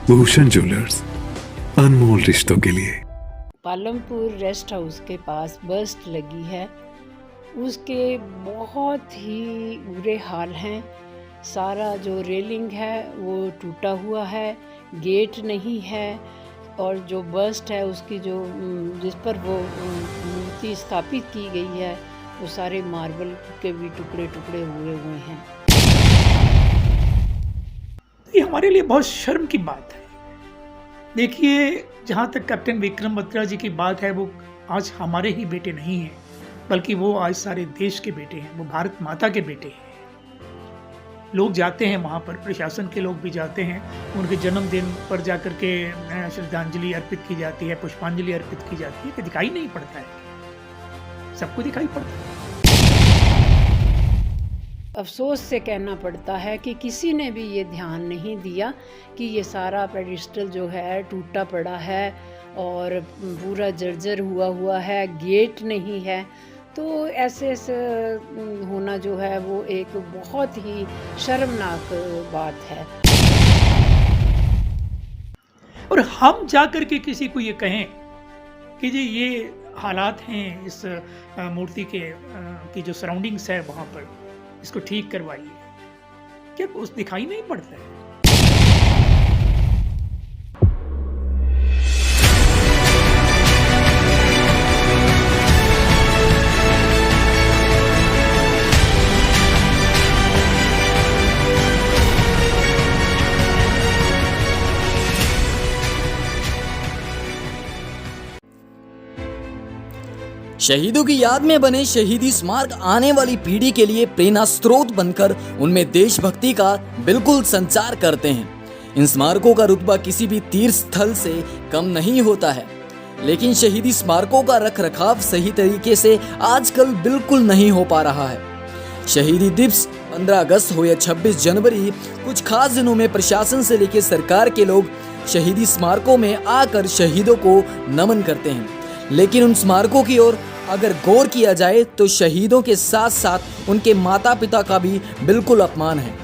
Bhushan jewellers, अनमोल रिश्तों के लिए। पालमपुर रेस्ट हाउस के पास बस्ट लगी है, उसके बहुत ही बुरे हाल हैं। सारा जो रेलिंग है वो टूटा हुआ है, गेट नहीं है, और जो बस्ट है उसकी जो जिस पर वो मूर्ति स्थापित की गई है वो सारे मार्बल के भी टुकड़े टुकड़े हुए हैं। ये हमारे लिए बहुत शर्म की बात है। देखिए, जहाँ तक कैप्टन विक्रम बत्रा जी की बात है, वो आज हमारे ही बेटे नहीं हैं, बल्कि वो आज सारे देश के बेटे हैं, वो भारत माता के बेटे हैं। लोग जाते हैं वहाँ पर, प्रशासन के लोग भी जाते हैं, उनके जन्मदिन पर जाकर के श्रद्धांजलि अर्पित की जाती है, पुष्पांजलि अर्पित की जाती है, कि दिखाई नहीं पड़ता है, सबको दिखाई पड़ता है। अफसोस से कहना पड़ता है कि किसी ने भी ये ध्यान नहीं दिया कि ये सारा पेडिस्टल जो है टूटा पड़ा है और पूरा जर्जर हुआ है, गेट नहीं है। तो ऐसे होना जो है वो एक बहुत ही शर्मनाक बात है। और हम जाकर के किसी को ये कहें कि जी ये हालात हैं इस मूर्ति के की जो सराउंडिंग्स है वहाँ पर, इसको ठीक करवाइए, क्या उस दिखाई नहीं पड़ता है? शहीदों की याद में बने शहीदी स्मारक आने वाली पीढ़ी के लिए प्रेरणा स्रोत बनकर उनमें देशभक्ति का बिल्कुल संचार करते हैं। इन स्मारकों का रुतबा किसी भी तीर्थ स्थल से कम नहीं होता है, लेकिन शहीदी स्मारकों का रखरखाव सही तरीके से आजकल बिल्कुल नहीं हो पा रहा है। शहीदी दिवस 15 अगस्त हो या 26 जनवरी, कुछ खास दिनों में प्रशासन से लेकर सरकार के लोग शहीदी स्मारकों में आकर शहीदों को नमन करते हैं, लेकिन उन स्मारकों की ओर अगर गौर किया जाए तो शहीदों के साथ साथ उनके माता पिता का भी बिल्कुल अपमान है।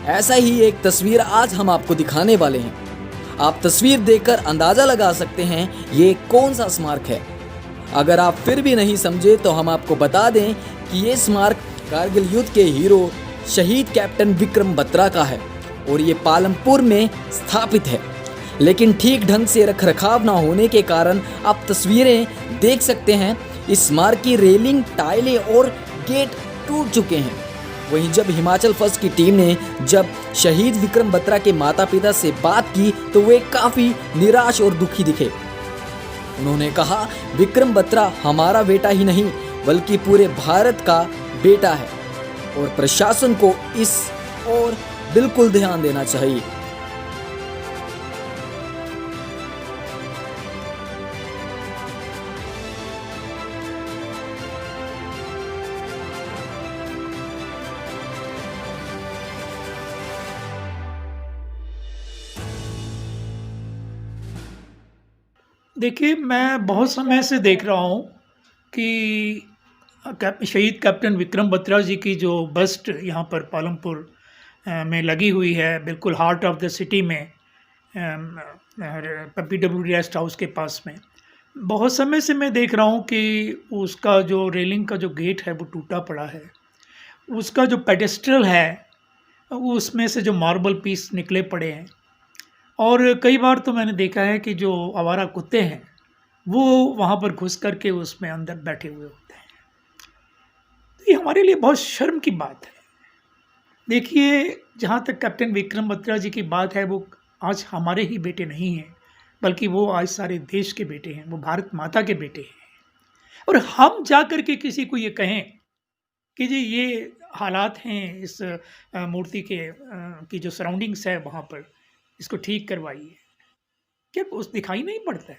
ऐसा ही एक तस्वीर आज हम आपको दिखाने वाले हैं। आप तस्वीर देखकर अंदाजा लगा सकते हैं ये कौन सा स्मारक है। अगर आप फिर भी नहीं समझे तो हम आपको बता दें कि ये स्मारक कारगिल युद्ध के हीरो शहीद कैप्टन विक्रम बत्रा का है और ये पालमपुर में स्थापित है, लेकिन ठीक ढंग से रखरखाव ना होने के कारण आप तस्वीरें देख सकते हैं, इस स्मारक की रेलिंग, टाइलें और गेट टूट चुके हैं। वहीं जब हिमाचल फर्स्ट की टीम ने जब शहीद विक्रम बत्रा के माता पिता से बात की तो वे काफ़ी निराश और दुखी दिखे। उन्होंने कहा, विक्रम बत्रा हमारा बेटा ही नहीं बल्कि पूरे भारत का बेटा है और प्रशासन को इस और बिल्कुल ध्यान देना चाहिए। देखिए, मैं बहुत समय से देख रहा हूँ कि शहीद कैप्टन विक्रम बत्रा जी की जो बस्ट यहाँ पर पालमपुर में लगी हुई है, बिल्कुल हार्ट ऑफ द सिटी में, PWD रेस्ट हाउस के पास में, बहुत समय से मैं देख रहा हूँ कि उसका जो रेलिंग का जो गेट है वो टूटा पड़ा है। उसका जो पेडेस्ट्रल है उसमें से जो मार्बल पीस निकले पड़े हैं, और कई बार तो मैंने देखा है कि जो आवारा कुत्ते हैं वो वहाँ पर घुस करके उसमें अंदर बैठे हुए होते हैं। तो ये हमारे लिए बहुत शर्म की बात है। देखिए, जहाँ तक कैप्टन विक्रम बत्रा जी की बात है, वो आज हमारे ही बेटे नहीं हैं, बल्कि वो आज सारे देश के बेटे हैं, वो भारत माता के बेटे हैं। और हम जा कर के किसी को ये कहें कि जी ये हालात हैं इस मूर्ति के की जो सराउंडिंग्स है वहाँ पर, इसको ठीक करवाइए, क्या उस दिखाई नहीं पड़ता है?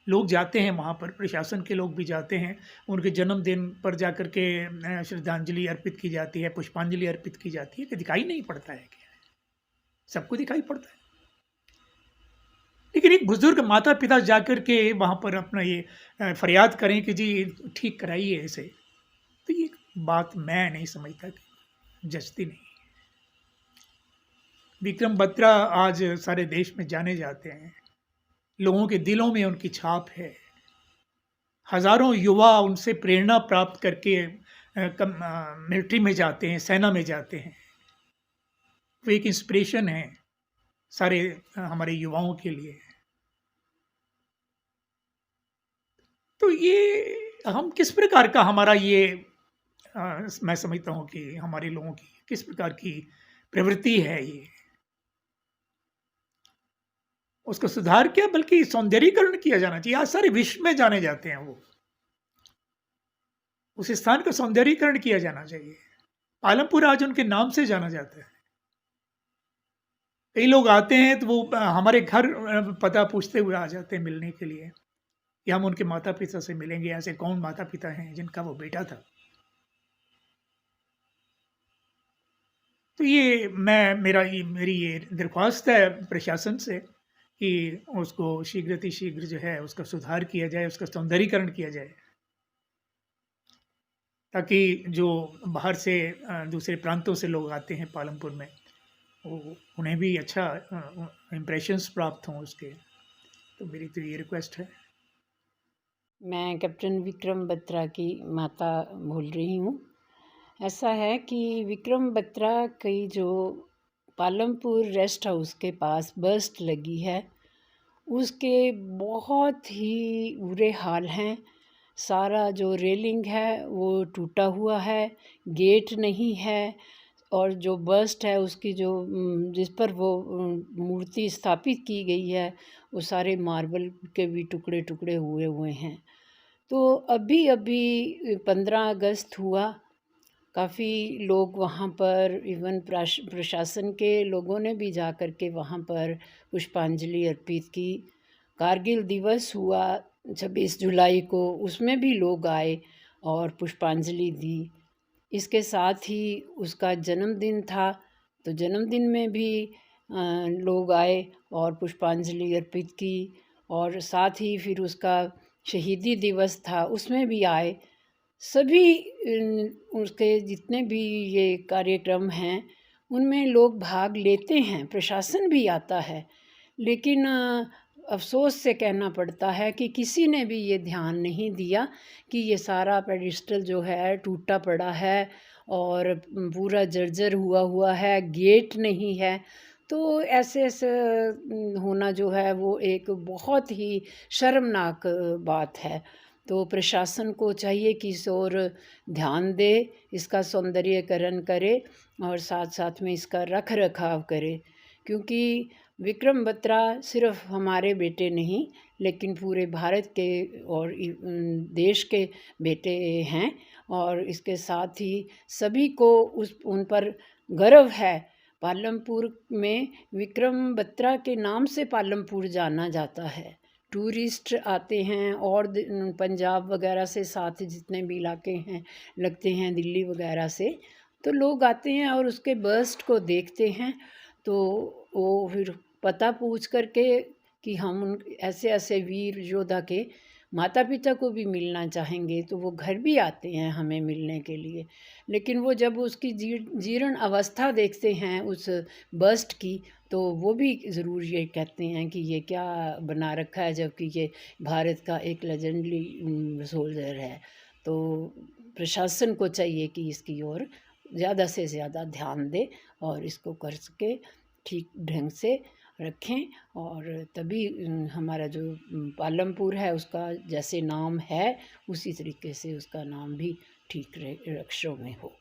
लोग जाते हैं वहाँ पर, प्रशासन के लोग भी जाते हैं, उनके जन्मदिन पर जाकर के श्रद्धांजलि अर्पित की जाती है, पुष्पांजलि अर्पित की जाती है, कि दिखाई नहीं पड़ता है क्या? सबको दिखाई पड़ता है। लेकिन एक बुजुर्ग माता पिता जाकर के वहाँ पर अपना ये फरियाद करें कि जी ठीक कराइए इसे, तो ये बात मैं नहीं समझता कि जचती नहीं। विक्रम बत्रा आज सारे देश में जाने जाते हैं, लोगों के दिलों में उनकी छाप है। हजारों युवा उनसे प्रेरणा प्राप्त करके मिलिट्री में जाते हैं, सेना में जाते हैं। वो एक इंस्पिरेशन है सारे हमारे युवाओं के लिए। तो ये हम किस प्रकार का हमारा ये मैं समझता हूँ कि हमारे लोगों की किस प्रकार की प्रवृत्ति है ये, उसको सुधार क्या बल्कि सौंदर्यीकरण किया जाना चाहिए। आज सारे विश्व में जाने जाते हैं, वो उस स्थान का सौंदर्यीकरण किया जाना चाहिए। पालमपुर आज उनके नाम से जाना जाता है। कई लोग आते हैं तो वो हमारे घर पता पूछते हुए आ जाते हैं मिलने के लिए कि हम उनके माता पिता से मिलेंगे। ऐसे कौन माता पिता हैं जिनका वो बेटा था। तो ये मेरी ये दरख्वास्त है प्रशासन से कि उसको शीघ्र जो है उसका सुधार किया जाए, उसका सौंदर्यीकरण किया जाए, ताकि जो बाहर से दूसरे प्रांतों से लोग आते हैं पालमपुर में, उन्हें भी अच्छा इम्प्रेशंस प्राप्त हों उसके। तो मेरी तो ये रिक्वेस्ट है। मैं कैप्टन विक्रम बत्रा की माता बोल रही हूँ। ऐसा है कि विक्रम बत्रा की जो पालमपुर रेस्ट हाउस के पास बर्स्ट लगी है, उसके बहुत ही बुरे हाल हैं। सारा जो रेलिंग है वो टूटा हुआ है, गेट नहीं है, और जो बर्स्ट है उसकी जो जिस पर वो मूर्ति स्थापित की गई है वो सारे मार्बल के भी टुकड़े टुकड़े हुए हैं। तो अभी 15 अगस्त हुआ, काफ़ी लोग वहाँ पर, इवन प्रशासन के लोगों ने भी जा कर के वहाँ पर पुष्पांजलि अर्पित की। कारगिल दिवस हुआ 26 जुलाई को, उसमें भी लोग आए और पुष्पांजलि दी। इसके साथ ही उसका जन्मदिन था, तो जन्मदिन में भी लोग आए और पुष्पांजलि अर्पित की। और साथ ही फिर उसका शहीदी दिवस था, उसमें भी आए। सभी उसके जितने भी ये कार्यक्रम हैं उनमें लोग भाग लेते हैं, प्रशासन भी आता है। लेकिन अफसोस से कहना पड़ता है कि किसी ने भी ये ध्यान नहीं दिया कि ये सारा पेडिस्टल जो है टूटा पड़ा है और पूरा जर्जर हुआ है, गेट नहीं है। तो ऐसे होना जो है वो एक बहुत ही शर्मनाक बात है। तो प्रशासन को चाहिए कि इस ओर ध्यान दे, इसका सौंदर्यीकरण करे और साथ साथ में इसका रख रखाव करे, क्योंकि विक्रम बत्रा सिर्फ हमारे बेटे नहीं लेकिन पूरे भारत के और देश के बेटे हैं। और इसके साथ ही सभी को उन पर गर्व है। पालमपुर में विक्रम बत्रा के नाम से पालमपुर जाना जाता है। टूरिस्ट आते हैं और पंजाब वगैरह से, साथ जितने भी इलाके हैं लगते हैं दिल्ली वगैरह से, तो लोग आते हैं और उसके बर्स्ट को देखते हैं। तो वो फिर पता पूछ करके कि हम ऐसे वीर योद्धा के माता पिता को भी मिलना चाहेंगे, तो वो घर भी आते हैं हमें मिलने के लिए। लेकिन वो जब उसकी जीर्ण अवस्था देखते हैं उस बस्ट की, तो वो भी ज़रूर ये कहते हैं कि ये क्या बना रखा है, जबकि ये भारत का एक लेजेंडरी सोल्जर है। तो प्रशासन को चाहिए कि इसकी ओर ज़्यादा से ज़्यादा ध्यान दे और इसको कर सके ठीक ढंग से रखें, और तभी हमारा जो पालमपुर है उसका जैसे नाम है उसी तरीके से उसका नाम भी ठीक अक्षरों में हो।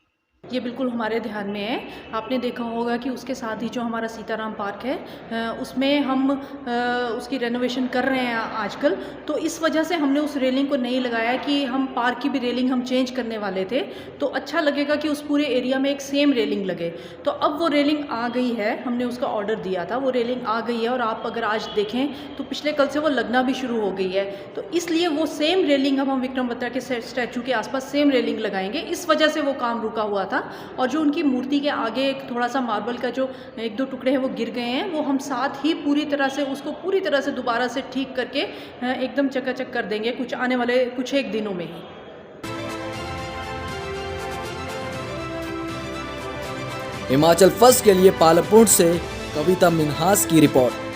ये बिल्कुल हमारे ध्यान में है। आपने देखा होगा कि उसके साथ ही जो हमारा सीताराम पार्क है उसमें हम उसकी रेनोवेशन कर रहे हैं आजकल। तो इस वजह से हमने उस रेलिंग को नहीं लगाया कि हम पार्क की भी रेलिंग हम चेंज करने वाले थे, तो अच्छा लगेगा कि उस पूरे एरिया में एक सेम रेलिंग लगे। तो अब वो रेलिंग आ गई है, हमने उसका ऑर्डर दिया था, वो रेलिंग आ गई है और आप अगर आज देखें तो पिछले कल से वो लगना भी शुरू हो गई है। तो इसलिए वो सेम रेलिंग अब हम विक्रम बत्रा के स्टैचू के आसपास सेम रेलिंग लगाएंगे। इस वजह से वो काम रुका हुआ था। और जो उनकी मूर्ति के आगे एक थोड़ा सा मार्बल का जो 1-2 टुकड़े हैं वो गिर गए हैं, वो हम साथ ही पूरी तरह से उसको पूरी तरह से दोबारा से ठीक करके एकदम चकाचक कर देंगे आने वाले कुछ एक दिनों में ही। हिमाचल फर्स्ट के लिए पालमपुर से कविता मिन्हास की रिपोर्ट।